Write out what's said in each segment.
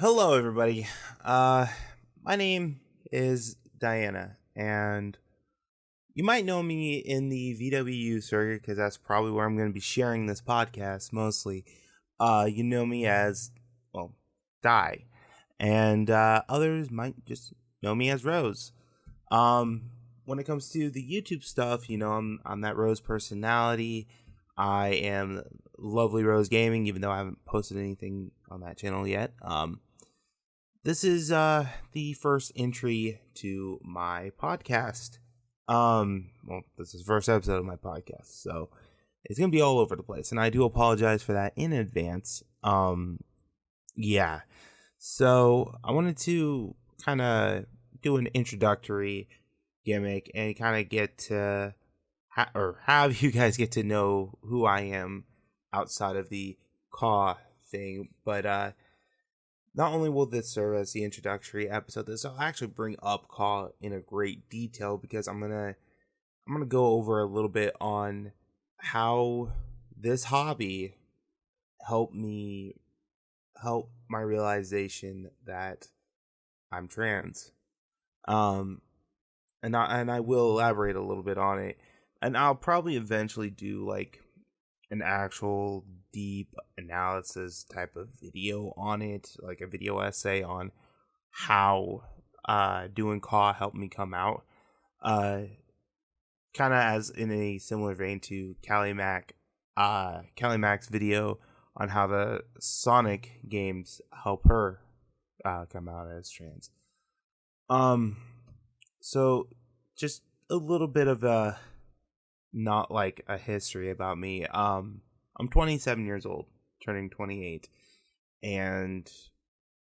Hello, everybody. My name is Diana, and you might know me in the VWU circuit because that's probably where I'm going to be sharing this podcast mostly. You know me as, well, Di, and others might just know me as Rose. When it comes to the YouTube stuff, I'm that Rose personality. I am lovely Rose Gaming, even though I haven't posted anything on that channel yet. This is the first entry to my podcast. This is the first episode of my podcast, so it's gonna be all over the place, and I do apologize for that in advance. Yeah. So I wanted to kind of do an introductory gimmick and kind of get to have you guys get to know who I am outside of the CAW thing. But not only will this serve as the introductory episode, this will actually bring up CAW in a great detail because I'm gonna go over a little bit on how this hobby helped my realization that I'm trans. And I will elaborate a little bit on it, and I'll probably eventually do like an actual deep analysis type of video on it, like a video essay on how doing CAW helped me come out. Kind of as in a similar vein to Callie Mac's video on how the Sonic games help her come out as trans. So just a little bit of a not like a history about me. I'm 27 years old, turning 28, and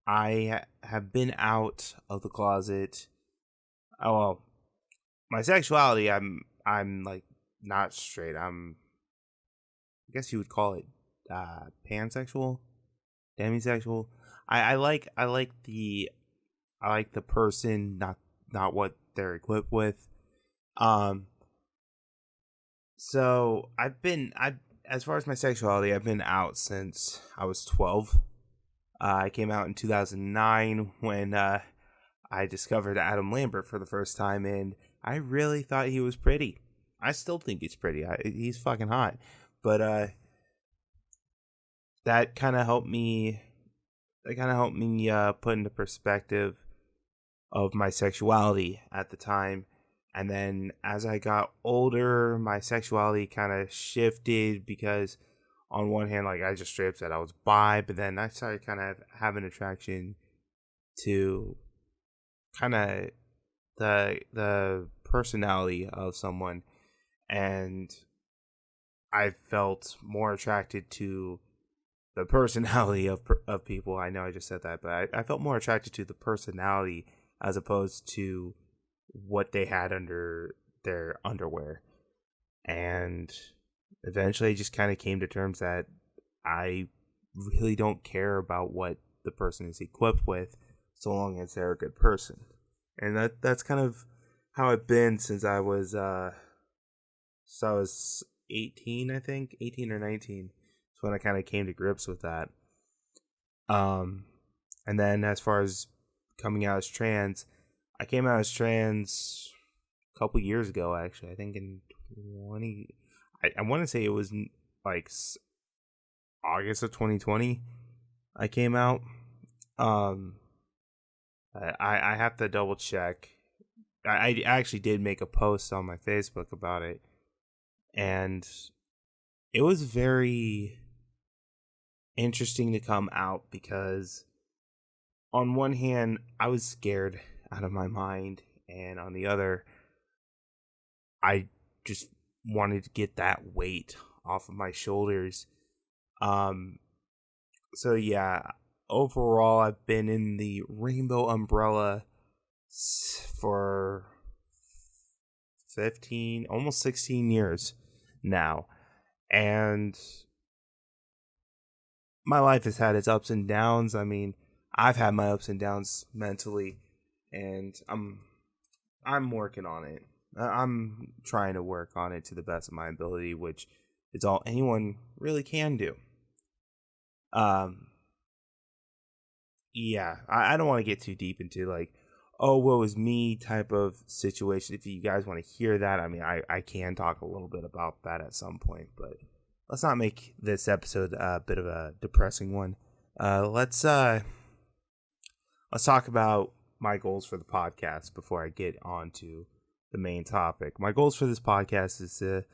I have been out of the closet. Oh well, my sexuality, I'm like not straight. I guess you would call it pansexual, demisexual. I like the person, not what they're equipped with. So as far as my sexuality, I've been out since I was 12. I came out in 2009 when I discovered Adam Lambert for the first time, and I really thought he was pretty. I still think he's pretty. He's fucking hot. But that kind of helped me. Put into perspective of my sexuality at the time. And then as I got older, my sexuality kind of shifted because on one hand, like I just straight up said I was bi, but then I started kind of having attraction to kind of the personality of someone, and I felt more attracted to the personality of people. I know I just said that, but I felt more attracted to the personality as opposed to what they had under their underwear. And eventually just kind of came to terms that I really don't care about what the person is equipped with so long as they're a good person. And that's kind of how I've been since I was 18, I think, 18 or 19. That's when I kind of came to grips with that. And then as far as coming out as trans, I came out as trans a couple years ago, actually. I think in I want to say it was like August of 2020 I came out. I have to double check. I actually did make a post on my Facebook about it, and it was very interesting to come out because on one hand I was scared out of my mind, and on the other I just wanted to get that weight off of my shoulders. So yeah, overall I've been in the rainbow umbrella for 15, almost 16 years now, and my life has had its ups and downs. I mean, I've had my ups and downs mentally, and I'm working on it. I'm trying to work on it to the best of my ability, which is all anyone really can do. yeah, I don't want to get too deep into like, oh, what was me type of situation. If you guys want to hear that, I mean, I can talk a little bit about that at some point, but let's not make this episode a bit of a depressing one. Let's talk about my goals for the podcast before I get on to the main topic. My goals for this podcast is to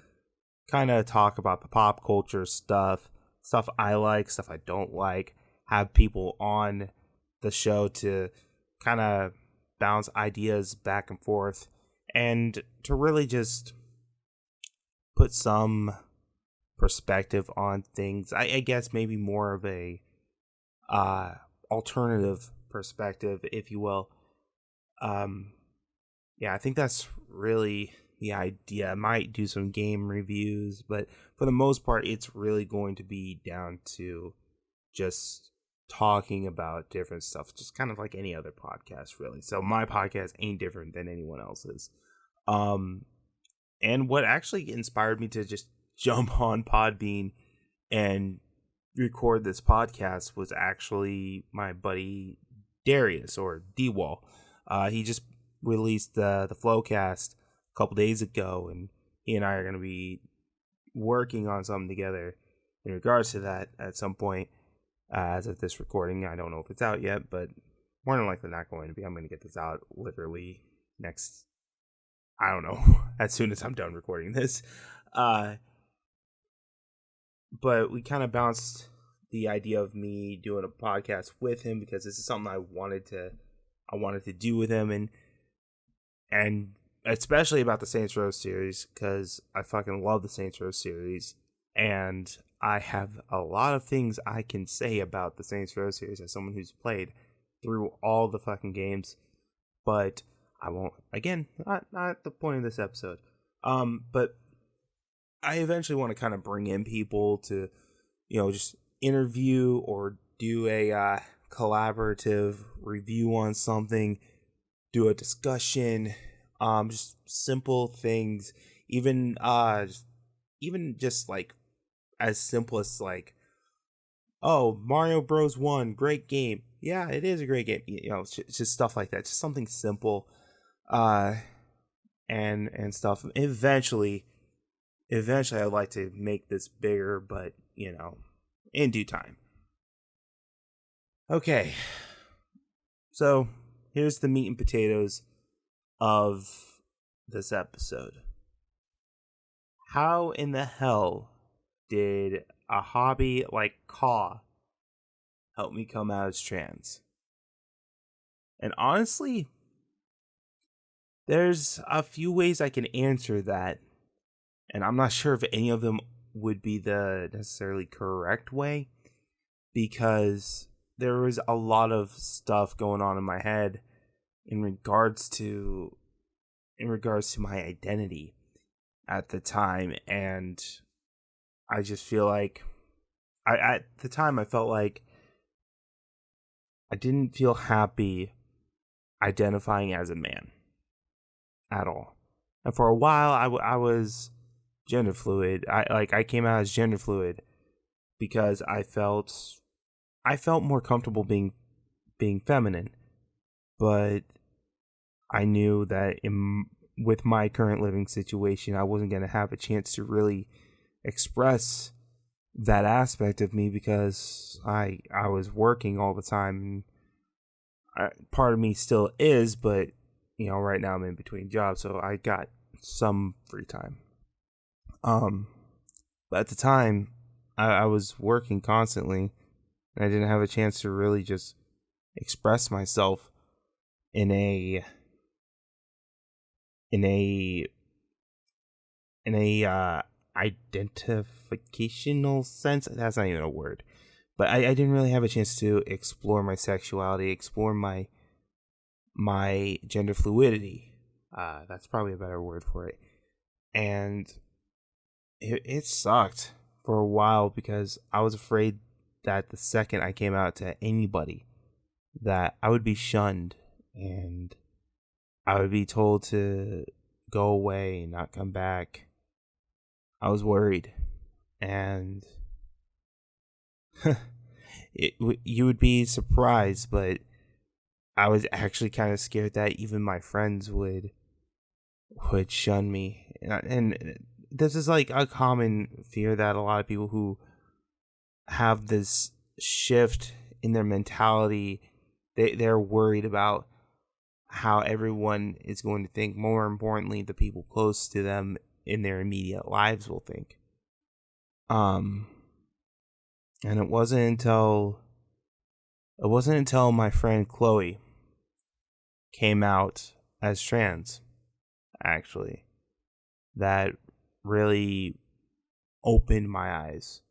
kind of talk about the pop culture stuff I like, stuff I don't like, have people on the show to kind of bounce ideas back and forth, and to really just put some perspective on things. I guess maybe more of a alternative perspective, if you will. Yeah, I think that's really the idea. I might do some game reviews, but for the most part, it's really going to be down to just talking about different stuff, just kind of like any other podcast, really. So my podcast ain't different than anyone else's. And what actually inspired me to just jump on Podbean and record this podcast was actually my buddy Darius, or D-Wall. He just released the Flowcast a couple days ago, and he and I are going to be working on something together in regards to that at some point. As of this recording, I don't know if it's out yet, but more than likely not going to be. I'm going to get this out literally next, I don't know, as soon as I'm done recording this. But we kind of bounced the idea of me doing a podcast with him, because this is something I wanted to do with him, and especially about the Saints Row series, because I fucking love the Saints Row series, and I have a lot of things I can say about the Saints Row series as someone who's played through all the fucking games, but I won't, again, not the point of this episode. But I eventually want to kind of bring in people to, just interview or do a collaborative review on something, do a discussion, just simple things, even just like as simple as like, oh, Mario Bros. 1, great game. Yeah, it is a great game. It's just stuff like that. Just something simple, and stuff. Eventually, I'd like to make this bigger, but in due time. Okay, so here's the meat and potatoes of this episode. How in the hell did a hobby like CAW help me come out as trans? And honestly, there's a few ways I can answer that, and I'm not sure if any of them would be the necessarily correct way, because there was a lot of stuff going on in my head in regards to my identity at the time, and I just feel like at the time I felt like I didn't feel happy identifying as a man at all. And for a while I was gender fluid. I came out as gender fluid because I felt more comfortable being feminine. But I knew that with my current living situation, I wasn't going to have a chance to really express that aspect of me, because I was working all the time, and part of me still is, but right now I'm in between jobs, so I got some free time. But at the time I was working constantly, and I didn't have a chance to really just express myself in a identificational sense. That's not even a word, but I didn't really have a chance to explore my sexuality, explore my gender fluidity. That's probably a better word for it. And it sucked for a while, because I was afraid that the second I came out to anybody, that I would be shunned and I would be told to go away and not come back. I was worried, and You would be surprised, but I was actually kind of scared that even my friends would shun me, and this is like a common fear that a lot of people who have this shift in their mentality, they're worried about how everyone is going to think. More importantly, the people close to them in their immediate lives will think. And it wasn't until my friend Chloe came out as trans, actually, that really opened my eyes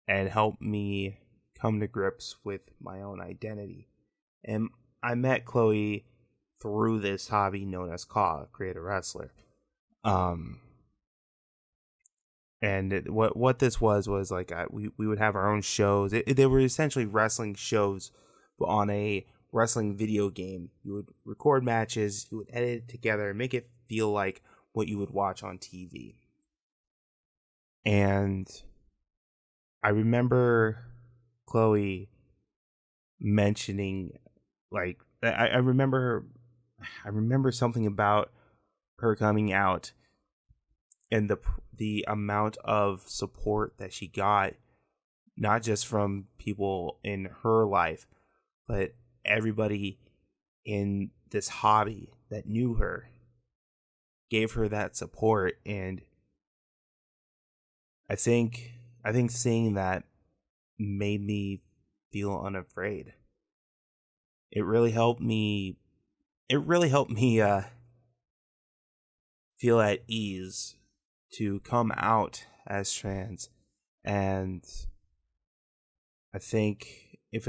and helped me come to grips with my own identity. And I met Chloe through this hobby known as CAW, Create a Wrestler. And what this was like we would have our own shows. They were essentially wrestling shows, but on a wrestling video game. You would record matches, you would edit it together, and make it feel like what you would watch on TV. And I remember Chloe mentioning, like, I remember something about her coming out and the amount of support that she got, not just from people in her life, but everybody in this hobby that knew her gave her that support. And I think seeing that made me feel unafraid. It really helped me feel at ease to come out as trans. And I think if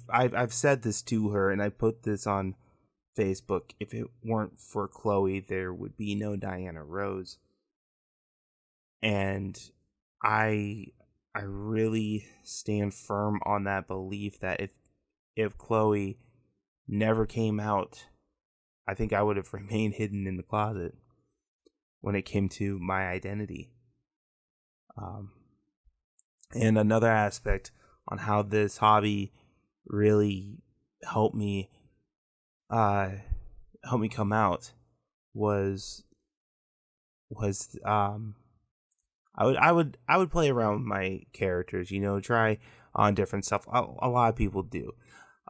I've said this to her, and I put this on Facebook, if it weren't for Chloe, there would be no Diana Rose. And I really stand firm on that belief that if Chloe never came out, I think I would have remained hidden in the closet when it came to my identity. And another aspect on how this hobby really helped me come out was I would play around with my characters, try on different stuff. A lot of people do.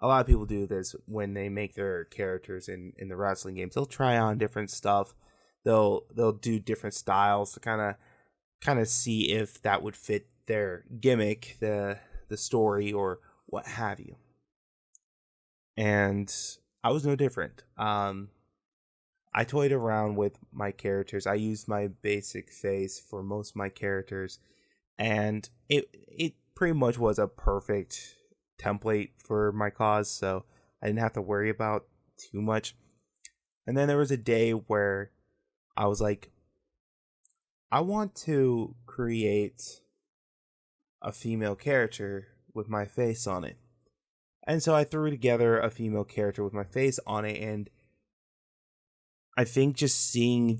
A lot of people do this when they make their characters in the wrestling games. They'll try on different stuff. They'll do different styles to kind of see if that would fit their gimmick, the story, or what have you. And I was no different. I toyed around with my characters. I used my basic face for most of my characters, and it pretty much was a perfect template for my cause, so I didn't have to worry about too much. And then there was a day where I was like, I want to create a female character with my face on it. And so I threw together a female character with my face on it, and I think just seeing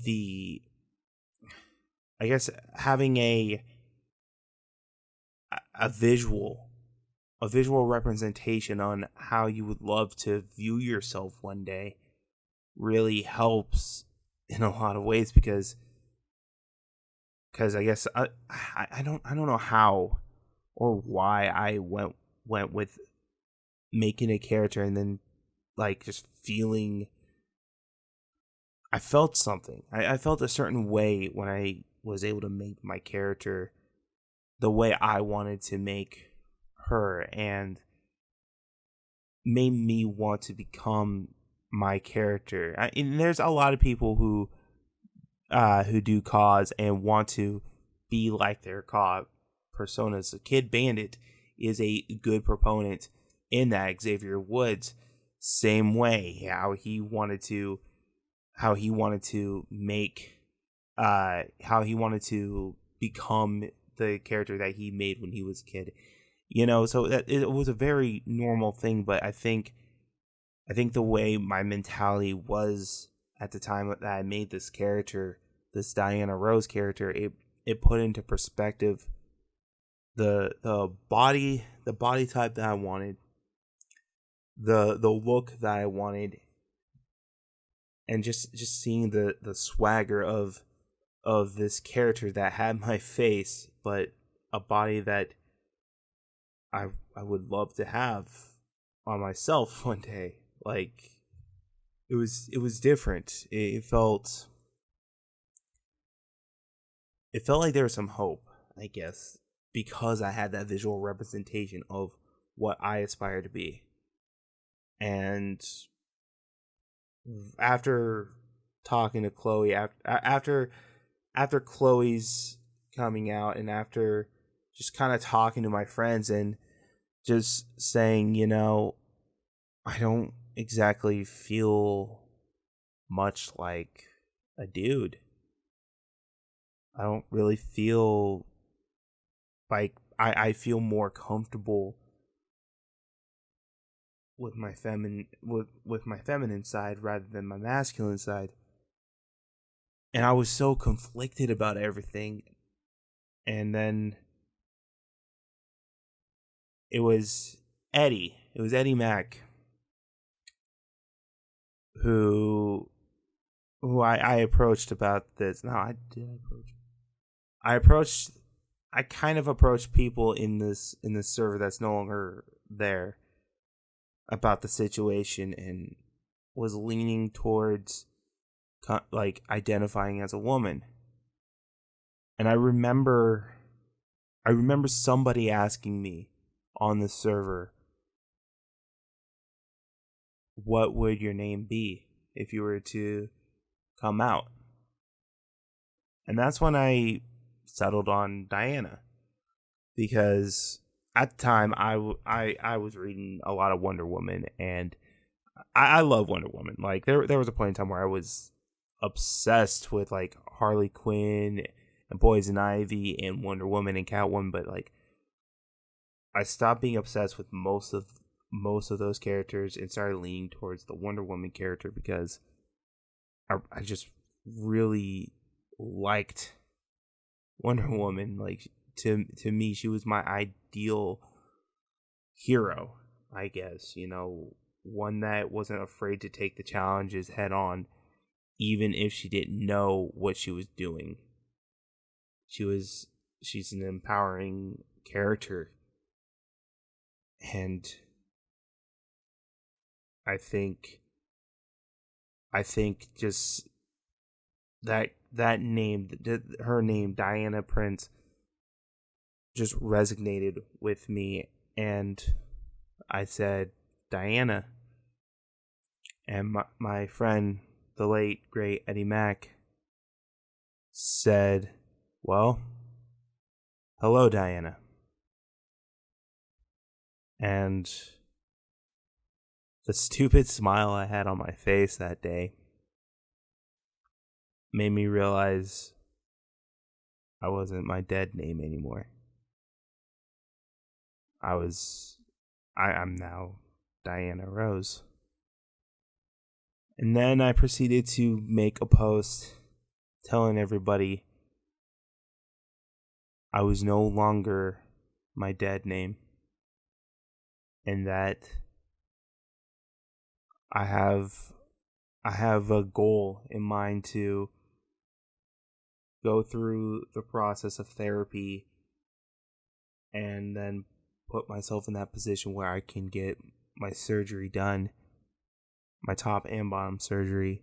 having a visual representation on how you would love to view yourself one day really helps in a lot of ways, because I guess I don't know how or why I went with making a character, and then like just feeling, I felt something. I felt a certain way when I was able to make my character the way I wanted to make her, and made me want to become my character. And there's a lot of people who do CAWs and want to be like their CAW personas. Kid Bandit is a good proponent in that. Xavier Woods, same way. How he wanted to become the character that he made when he was a kid. So that it was a very normal thing, but I think the way my mentality was at the time that I made this character, this Diana Rose character, it put into perspective the body the body type that I wanted, the look that I wanted, and just seeing the swagger of this character that had my face, but a body that I would love to have on myself one day. Like, it was different. It felt like there was some hope, I guess, because I had that visual representation of what I aspire to be. And after talking to Chloe, after Chloe's coming out, and after just kind of talking to my friends and just saying, I don't exactly feel much like a dude. I don't really feel like I feel more comfortable with my feminine side rather than my masculine side. And I was so conflicted about everything. And then it was Eddie Mack who I approached about this. No, I kind of approached people in this server that's no longer there about the situation, and was leaning towards like identifying as a woman. And I remember somebody asking me on the server, what would your name be if you were to come out? And that's when I settled on Diana, because at the time I was reading a lot of Wonder Woman, and I love Wonder Woman. Like, there was a point in time where I was obsessed with like Harley Quinn and Poison Ivy and Wonder Woman and Catwoman, but like I stopped being obsessed with most of those characters and started leaning towards the Wonder Woman character, because I just really liked Wonder Woman. Like, to me, she was my ideal hero, I guess. One that wasn't afraid to take the challenges head on, even if she didn't know what she was doing. She's an empowering character. And I think just that name, her name, Diana Prince, just resonated with me, and I said Diana. And my friend, the late great Eddie Mack, said, well, hello, Diana. And the stupid smile I had on my face that day made me realize I wasn't my dead name anymore. I'm now Diana Rose. And then I proceeded to make a post telling everybody I was no longer my dead name, and that I have a goal in mind to go through the process of therapy and then put myself in that position where I can get my surgery done, my top and bottom surgery.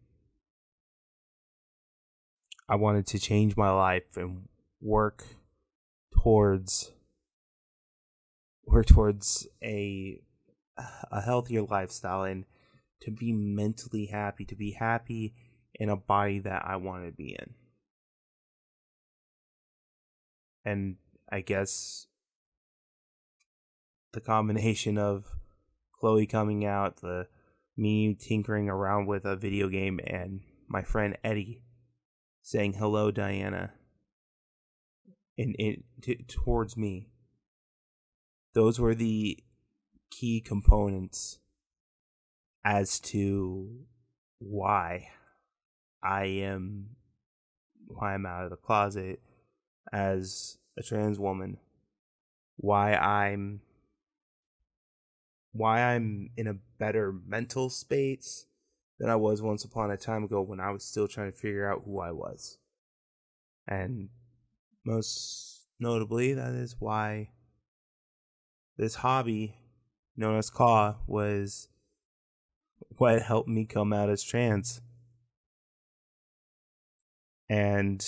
I wanted to change my life and work towards a healthier lifestyle, and to be mentally happy, to be happy in a body that I want to be in. And I guess the combination of Chloe coming out, me tinkering around with a video game, and my friend Eddie saying hello, Diana, towards me, those were the key components as to why I'm out of the closet as a trans woman, why I'm why I'm in a better mental space than I was once upon a time ago when I was still trying to figure out who I was. And most notably, that is why this hobby known as CAW was what helped me come out as trans. And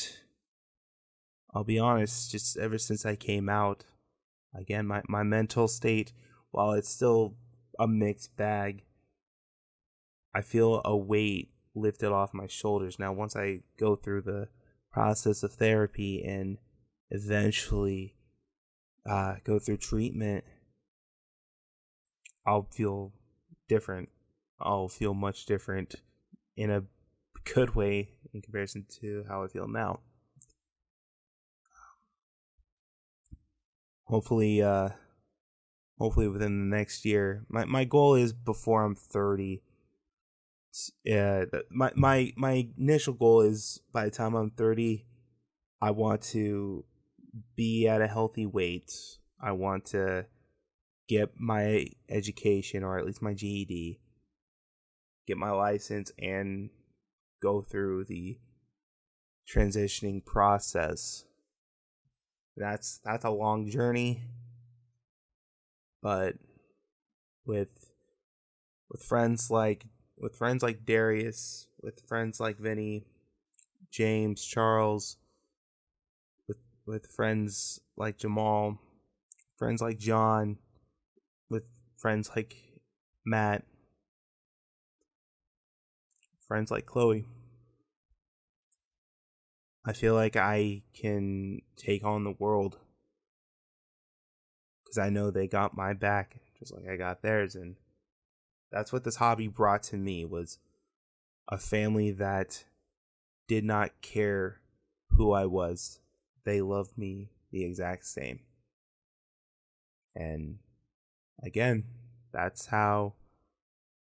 I'll be honest, just ever since I came out, again, my mental state, while it's still a mixed bag, I feel a weight lifted off my shoulders. Now, once I go through the process of therapy and eventually go through treatment, I'll feel different. I'll feel much different in a good way in comparison to how I feel now. Hopefully within the next year. My goal is before I'm 30. My initial goal is by the time I'm 30, I want to be at a healthy weight. I want to get my education, or at least my GED, get my license, and go through the transitioning process. That's a long journey, but with friends like Darius, with friends like Vinny, James, Charles, with friends like Jamal, friends like John, with friends like Matt, friends like Chloe, I feel like I can take on the world because I know they got my back just like I got theirs. And that's what this hobby brought to me, was a family that did not care who I was. They loved me the exact same. And again, that's how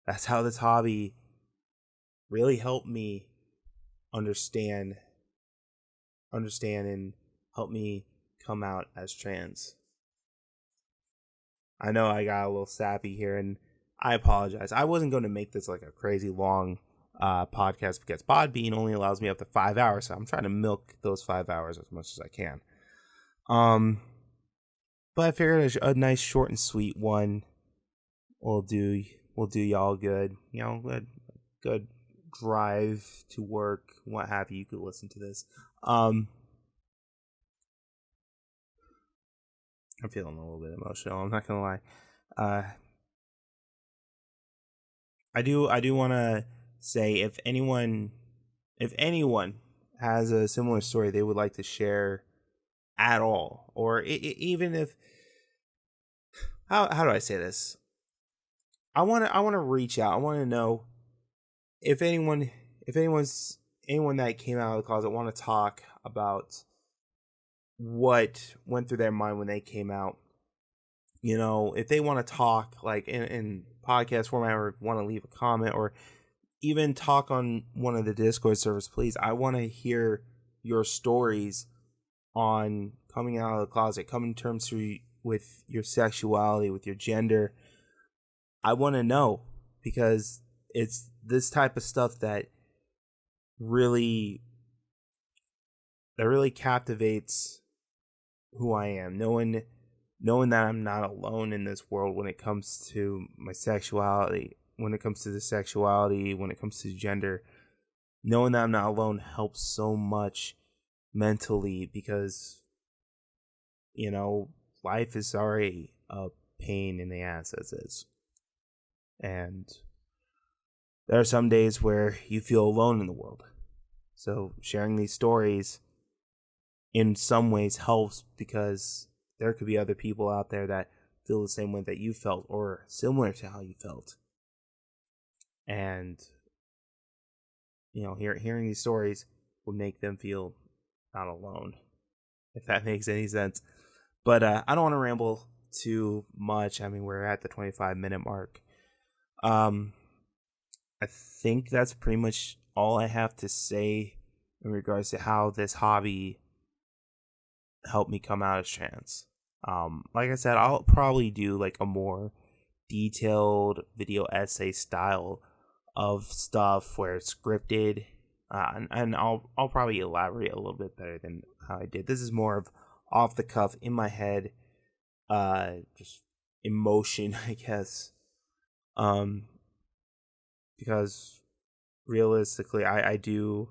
this hobby really helped me understand and help me come out as trans. I know I got a little sappy here, and I apologize. I wasn't going to make this like a crazy long podcast because Podbean only allows me up to 5 hours, so I'm trying to milk those 5 hours as much as I can. But I figured a nice short and sweet one will do y'all good. You know, good drive to work, what have you. You could listen to this. I'm feeling a little bit emotional, I'm not gonna lie. I do want to say, if anyone has a similar story they would like to share at all, or even if, how do I say this? I want to reach out. I want to know if anyone that came out of the closet want to talk about what went through their mind when they came out. You know, if they want to talk like in podcast format, or want to leave a comment, or even talk on one of the Discord servers, please. I want to hear your stories on coming out of the closet, coming to terms with your sexuality, with your gender. I want to know, because it's this type of stuff that really captivates who I am. Knowing that I'm not alone in this world when it comes to my sexuality, when it comes to the sexuality, when it comes to gender. Knowing that I'm not alone helps so much mentally, because, you know, life is already a pain in the ass as is. And there are some days where you feel alone in the world. So sharing these stories in some ways helps, because there could be other people out there that feel the same way that you felt, or similar to how you felt. And, you know, hearing these stories would make them feel not alone, if that makes any sense. But I don't want to ramble too much. I mean, we're at the 25-minute mark. I think that's pretty much all I have to say in regards to how this hobby helped me come out as trans. Like I said, I'll probably do like a more detailed video essay style of stuff where it's scripted, and I'll probably elaborate a little bit better than how I did. This is more of off the cuff, in my head, just emotion, I guess. Because realistically, I did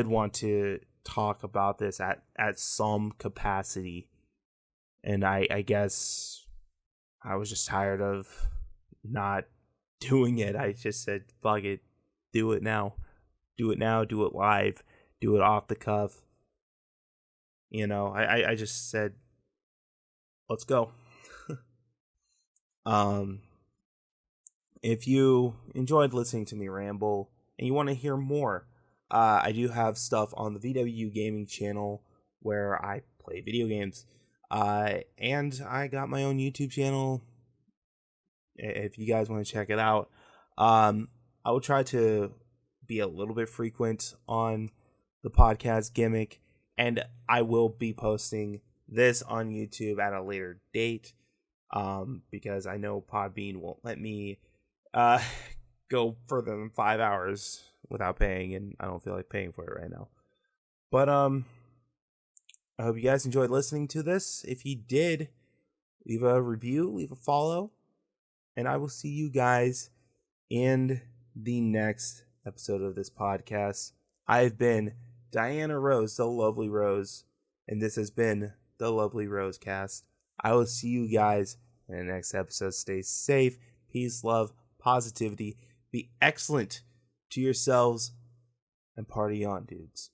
want to talk about this at some capacity, and I guess I was just tired of not doing it. I just said, fuck it, do it now, do it live, do it off the cuff. I just said, let's go. If you enjoyed listening to me ramble and you want to hear more, I do have stuff on the VW Gaming channel where I play video games. And I got my own YouTube channel if you guys want to check it out. I will try to be a little bit frequent on the podcast gimmick, and I will be posting this on YouTube at a later date, because I know Podbean won't let me go further than 5 hours without paying, and I don't feel like paying for it right now. But I hope you guys enjoyed listening to this. If you did, leave a review, leave a follow, and I will see you guys in the next episode of this podcast. I've been Diana Rose, the lovely Rose, and this has been the Lovely Rose Cast. I will see you guys in the next episode. Stay safe, peace, love, positivity. Be excellent to yourselves, and party on, dudes.